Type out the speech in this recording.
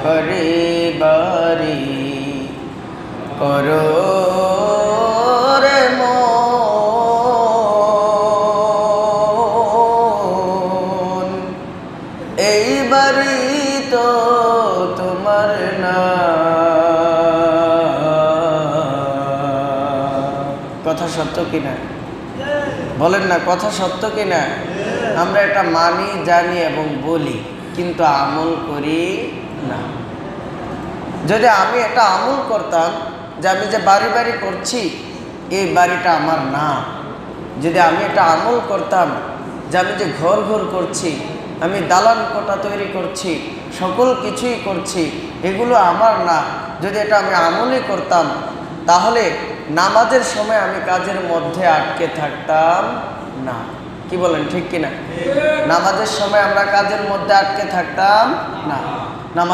বারে বারে করো রে মন, এই বাড়ি তো তোমার না। কথা সত্য কিনা বলেন না, কথা সত্য কিনা? আমরা এটা মানি, জানি এবং বলি, কিন্তু আমল করি না। যদি আমি এটা আমল করতাম যে আমি যে বাড়ি বাড়ি করছি এই বাড়িটা আমার না, যদি আমি এটা আমল করতাম যে আমি যে ঘর ঘর করছি, আমি দালান কোঠা তৈরি করছি, সকল কিছুই করছি, এগুলো আমার না, যদি এটা আমি আমলই করতাম, তাহলে নামাজের সময় আমি কাজের মধ্যে আটকে থাকতাম না। কি বলেন, ঠিক কিনা? নামাজের সময় আমরা কাজের মধ্যে আটকে থাকতাম না। নামাজ